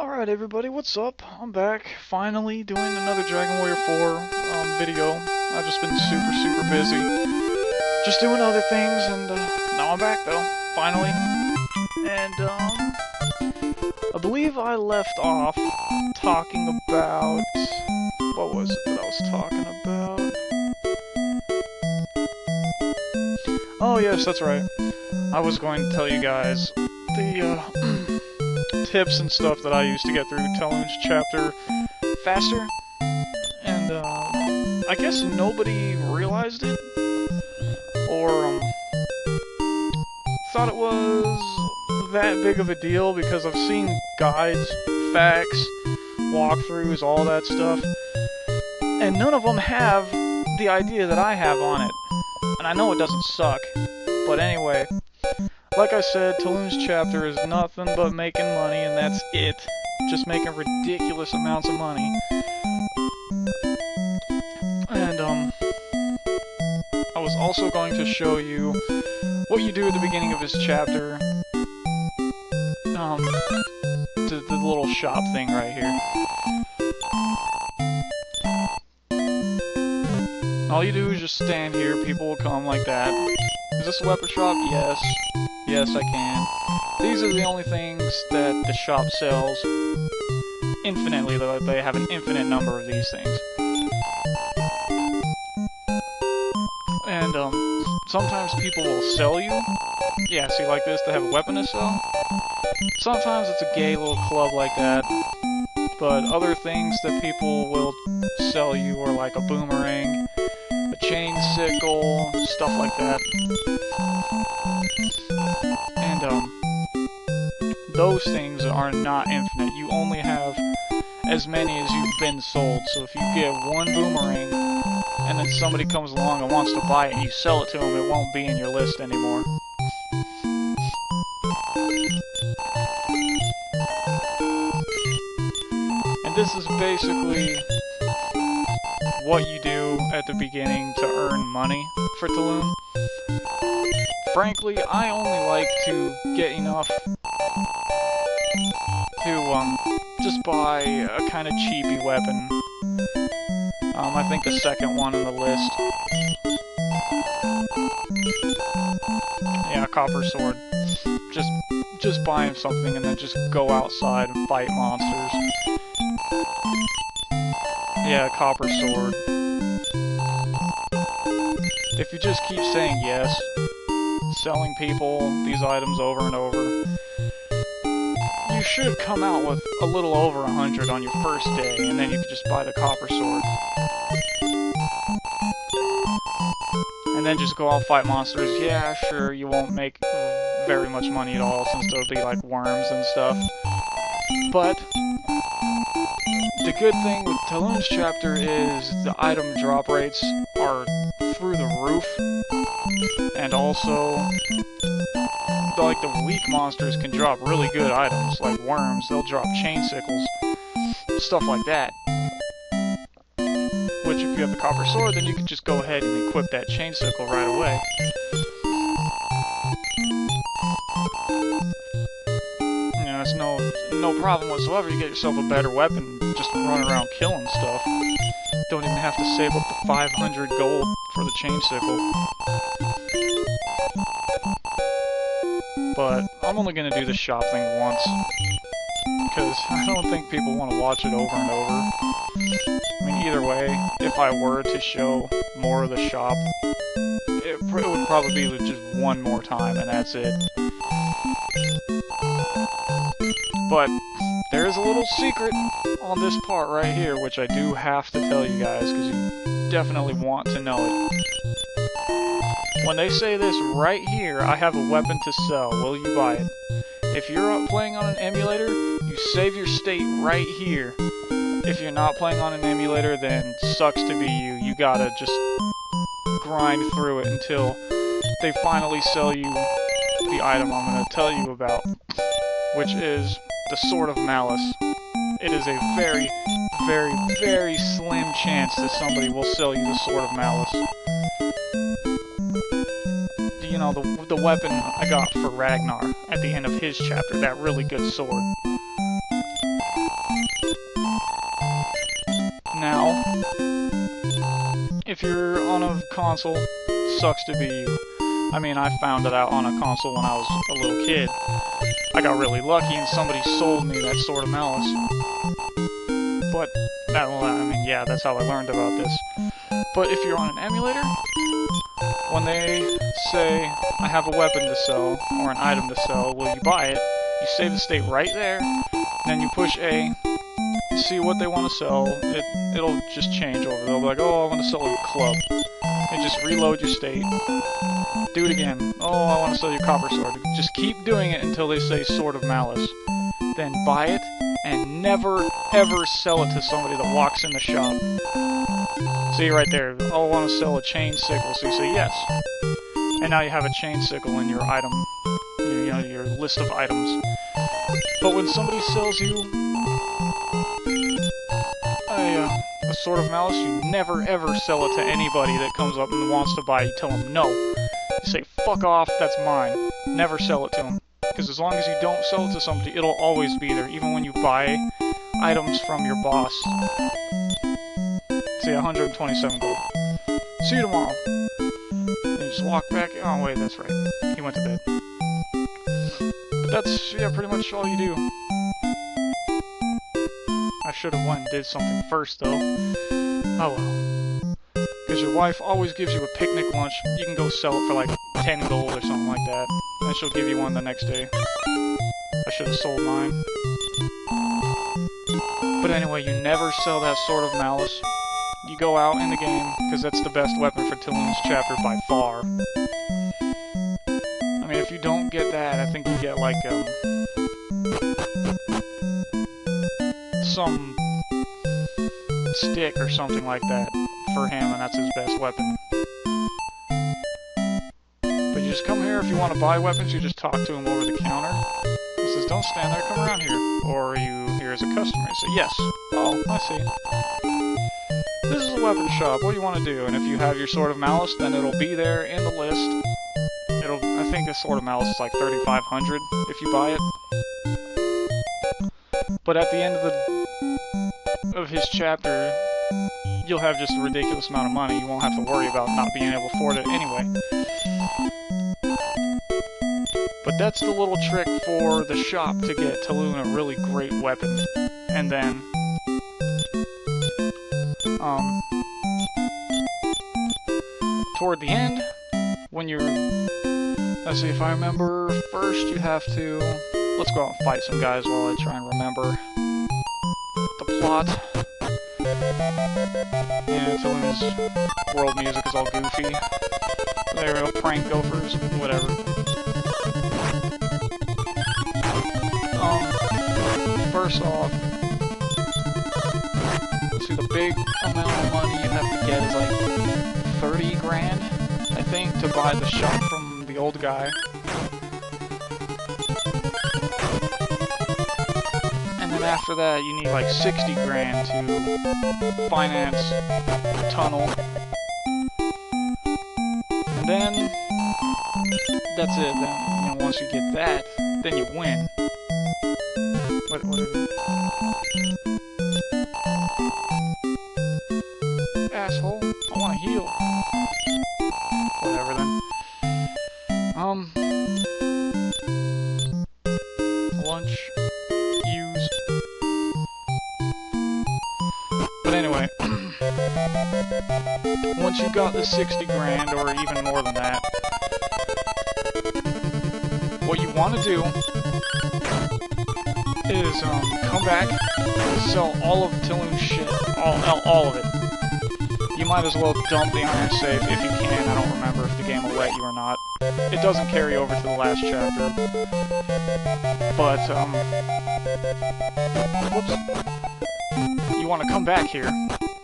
Alright everybody, what's up? I'm back, finally doing another Dragon Warrior 4 video. I've just been super busy, just doing other things, and now I'm back though, finally. And I believe I left off talking about... what was it that I was talking about? Oh yes, that's right. I was going to tell you guys the tips and stuff that I used to get through Taloons chapter faster, and I guess nobody realized it, or thought it was that big of a deal, because I've seen guides, facts, walkthroughs, all that stuff, and none of them have the idea that I have on it. And I know it doesn't suck, but anyway, like I said, Taloons chapter is nothing but making money, and that's it. Just making ridiculous amounts of money. And, I was also going to show you what you do at the beginning of this chapter. The little shop thing right here. All you do is just stand here, people will come like that. Is this a weapon shop? Yes. Yes, I can. These are the only things that the shop sells infinitely, though. They have an infinite number of these things. And, sometimes people will sell you. Yeah, see, like this, they have a weapon to sell. Sometimes it's a gay little club like that. But other things that people will sell you are like a boomerang, a chain sickle, stuff like that. And, those things are not infinite. You only have as many as you've been sold. So if you get one boomerang, and then somebody comes along and wants to buy it, and you sell it to them, it won't be in your list anymore. And this is basically what you do at the beginning to earn money for Taloon. Frankly, I only like to get enough to just buy a kind of cheapy weapon. I think the second one on the list. Yeah, copper sword. Just buying something and then just go outside and fight monsters. Yeah, copper sword. If you just keep saying yes, selling people these items over and over, you should come out with a little over 100 on your first day, and then you could just buy the copper sword. And then just go out and fight monsters. Yeah, sure, you won't make very much money at all, since there'll be like worms and stuff. But the good thing with Taloons chapter is the item drop rates are through the roof, and also like the weak monsters can drop really good items, like worms. They'll drop chain sickles, stuff like that. Which, if you have the copper sword, then you can just go ahead and equip that chain sickle right away. You know, it's no problem whatsoever. You get yourself a better weapon, just run around killing stuff. Don't even have to save up the 500 gold for the chain sickle. But I'm only going to do the shop thing once, because I don't think people want to watch it over and over. I mean, either way, if I were to show more of the shop, it would probably be just one more time, and that's it. But there is a little secret on this part right here, which I do have to tell you guys, because you definitely want to know it. When they say this right here, I have a weapon to sell, will you buy it? If you're playing on an emulator, you save your state right here. If you're not playing on an emulator, then sucks to be you. You gotta just grind through it until they finally sell you the item I'm gonna tell you about, which is the Sword of Malice. It is a very slim chance that somebody will sell you the Sword of Malice. You know, the weapon I got for Ragnar at the end of his chapter, that really good sword. now, if you're on a console, sucks to be you. I mean, I found it out on a console when I was a little kid. I got really lucky and somebody sold me that Sword of Malice. But, yeah, that's how I learned about this. But if you're on an emulator, when they say, I have a weapon to sell, or an item to sell, will you buy it? You save the state right there, then you push A, see what they want to sell, it'll just change over. They'll be like, oh, I want to sell a club. And just reload your state. Do it again. Oh, I want to sell you a copper sword. Just keep doing it until they say Sword of Malice. Then buy it, and never, ever sell it to somebody that walks in the shop. See right there, oh, I want to sell a chain sickle, so you say yes. And now you have a chain sickle in your item, your list of items. But when somebody sells you a Sword of Malice, you never ever sell it to anybody that comes up and wants to buy it. You tell them no. You say, fuck off, that's mine. Never sell it to them. Because as long as you don't sell it to somebody, it'll always be there, even when you buy items from your boss. See, 127 gold. See you tomorrow. And you just walk back. Oh, wait, that's right. He went to bed. But that's, yeah, pretty much all you do. I should have went and did something first, though. Oh, well. Because your wife always gives you a picnic lunch. You can go sell it for, like, 10 gold or something like that. And she'll give you one the next day. I should have sold mine. But anyway, you never sell that Sword of Malice. You go out in the game, because that's the best weapon for Taloons chapter by far. I mean, if you don't get that, I think you get, like, some stick or something like that for him, and that's his best weapon. But you just come here if you want to buy weapons, you just talk to him over the counter. He says, don't stand there, come around here. Or are you here as a customer? You say, yes. Oh, I see. This is a weapon shop, what do you want to do? And if you have your Sword of Malice, then it'll be there in the list. I think the Sword of Malice is like 3,500 if you buy it. But at the end of his chapter, you'll have just a ridiculous amount of money. You won't have to worry about not being able to afford it anyway. But that's the little trick for the shop to get Taloon a really great weapon. And then, toward the end, when you're, let's see if I remember, first you have to, let's go out and fight some guys while I try and remember the plot. Yeah, Taloon's world music is all goofy. They're prank gophers, whatever. First off, let's see, the big amount of money you have to get is like 30 grand, I think, to buy the shop from the old guy. And then after that, you need like 60 grand to finance the tunnel. And then, that's it. Then, once you get that, then you win. What is it? Asshole, I want to heal. Whatever then. Lunch. Use. But anyway, once you got the 60 grand, or even more than that, what you want to do is come back and sell all of Taloon's shit, all of it. You might as well dump the iron safe if you can. I don't remember if the game will let you or not. It doesn't carry over to the last chapter. But whoops. You want to come back here,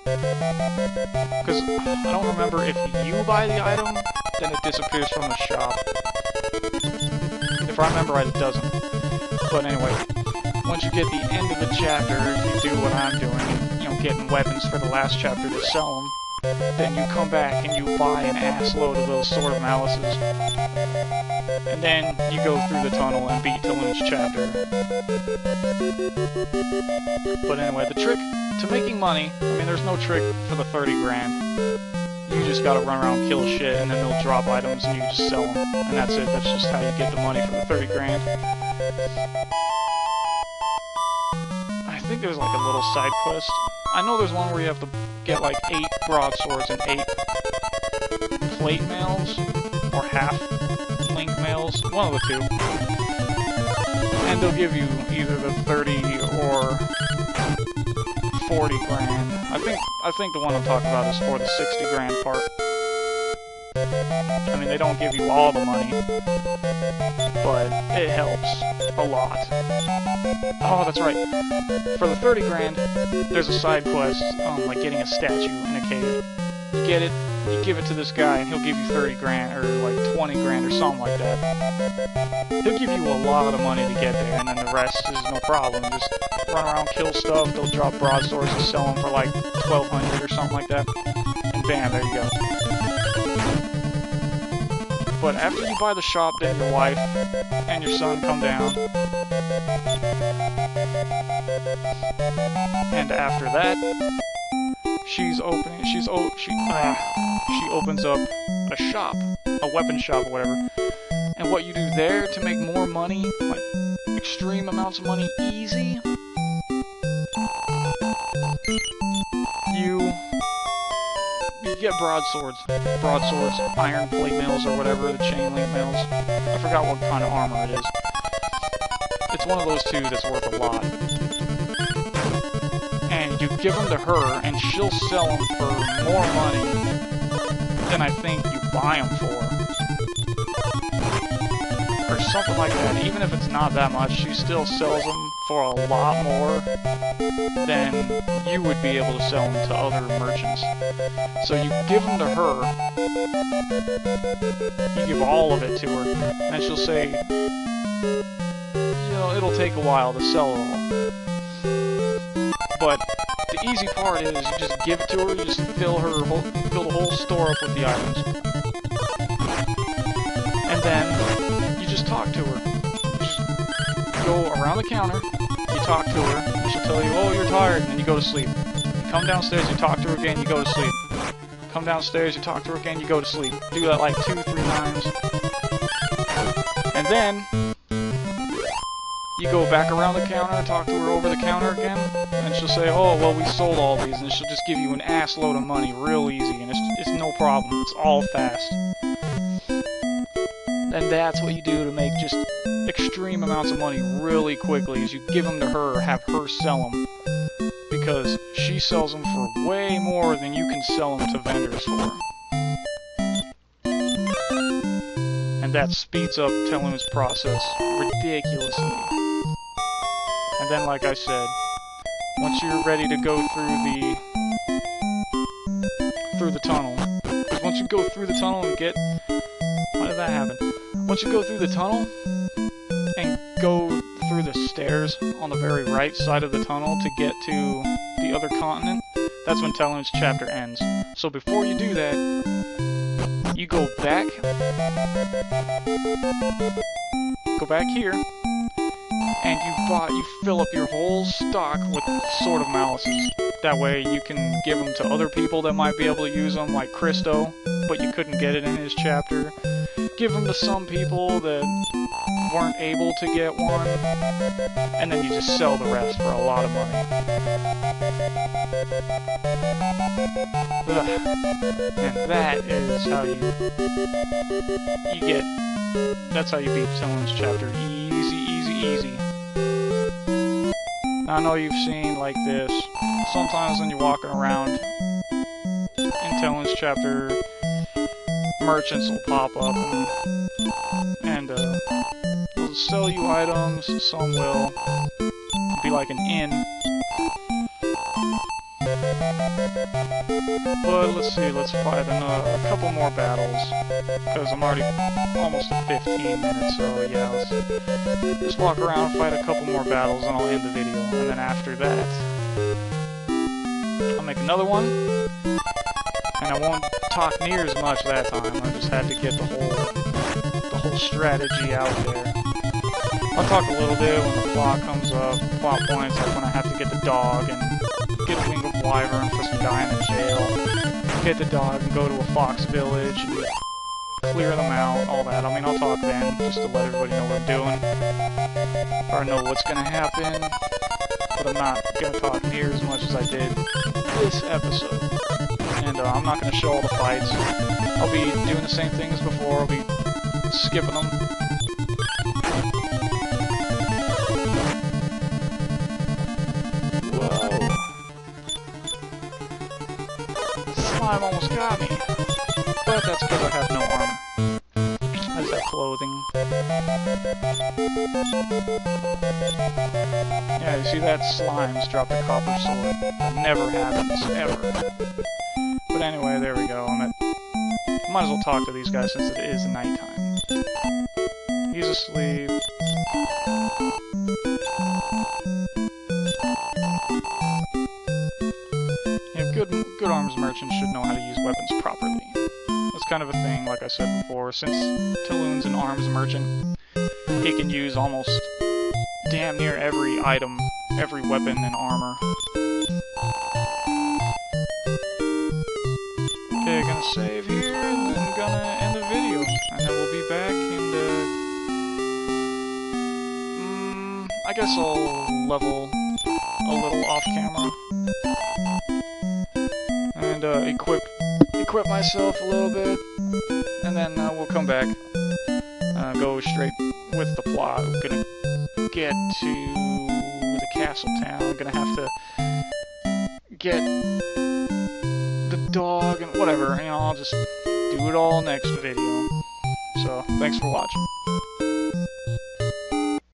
because I don't remember if you buy the item, then it disappears from the shop. If I remember right, it doesn't. But anyway, once you get the end of the chapter, if you do what I'm doing, getting weapons for the last chapter to sell them, then you come back and you buy an ass load of those Sword of Malices. And then you go through the tunnel and beat Taloons chapter. But anyway, the trick to making money, I mean, there's no trick for the 30 grand. You just gotta run around, kill shit, and then they'll drop items and you can just sell them. And that's it. That's just how you get the money for the 30 grand. I think there's like a little side quest. I know there's one where you have to get like 8 broadswords and 8 plate mails, or half link mails, one of the two. And they'll give you either the 30 or 40 grand. I think the one I'm talking about is for the 60 grand part. I mean, they don't give you all the money, but it helps a lot. Oh, that's right. For the 30 grand, there's a side quest, like getting a statue in a cave. You get it, you give it to this guy, and he'll give you 30 grand, or like 20 grand, or something like that. He'll give you a lot of money to get there, and then the rest is no problem. Just run around, kill stuff, they'll drop broadswords and sell them for like 1,200 or something like that. And bam, there you go. But after you buy the shop, then your wife and your son come down. And after that, she opens up a shop, a weapon shop or whatever. And what you do there to make more money, like extreme amounts of money easy, you get broadswords, iron plate mails or whatever, the chain link mails. I forgot what kind of armor it is. It's one of those two that's worth a lot. And you give them to her, and she'll sell them for more money than I think you buy them for. Or something like that. Even if it's not that much, she still sells them for a lot more than you would be able to sell them to other merchants. So you give them to her, you give all of it to her, and she'll say, you know, it'll take a while to sell it all. But the easy part is you just give it to her, you just fill the whole store up with the items. And then you just talk to her. You just go around the counter, you talk to her, and she'll tell you, oh, you're tired, and then you go to sleep. You come downstairs, you talk to her again, you go to sleep. Come downstairs, you talk to her again, you go to sleep. Do that like 2-3 times. And then you go back around the counter, talk to her over the counter again, and she'll say, oh, well, we sold all these, and she'll just give you an ass load of money real easy, and it's no problem. It's all fast. And that's what you do to make just extreme amounts of money really quickly, is you give them to her, have her sell them, because she sells them for way more than you can sell them to vendors for. And that speeds up Taloons' process ridiculously. And then, like I said, once you're ready to go through the tunnel, because once you go through the tunnel and get, why did that happen? Once you go through the tunnel and go through the stairs on the very right side of the tunnel to get to the other continent, that's when Taloons' chapter ends. So before you do that, you go back here, and you fill up your whole stock with Sword of Malices. That way you can give them to other people that might be able to use them, like Christo, but you couldn't get it in his chapter. Give them to some people that weren't able to get one, and then you just sell the rest for a lot of money. Ugh. And that is how that's how you beat Taloons' chapter. Easy, easy, easy. Now, I know you've seen like this. Sometimes when you're walking around in Taloons' chapter, merchants will pop up and they'll sell you items. Some will be like an inn. But let's see, let's fight a couple more battles, because I'm already almost at 15 minutes, so yeah, let's just walk around and fight a couple more battles and I'll end the video. And then after that, I'll make another one, and I won't talk near as much that time. I just had to get the whole strategy out there. I'll talk a little bit when the plot comes up, plot points, like when I have to get the dog and get a wing of wyvern for some guy in a jail, get the dog and go to a fox village and clear them out, all that. I mean, I'll talk then, just to let everybody know what I'm doing, or know what's gonna happen, but I'm not gonna talk near as much as I did this episode. And I'm not gonna show all the fights. I'll be doing the same thing as before, I'll be skipping them. Slime almost got me, but that's because I have no armor. I just have clothing. Yeah, you see that? Slimes dropped a copper sword. That never happens, ever. But anyway, there we go. Might as well talk to these guys since it is nighttime. He's asleep. Good arms merchants should know how to use weapons properly. That's kind of a thing, like I said before, since Taloon's an arms merchant, he can use almost damn near every item, every weapon and armor. Okay, gonna save here, and then gonna end the video, and then we'll be back, and I guess I'll level a little off camera. And equip myself a little bit, and then we'll come back, go straight with the plot. We're gonna get to the castle town, gonna have to get the dog and whatever, you know, I'll just do it all next video. So, thanks for watching.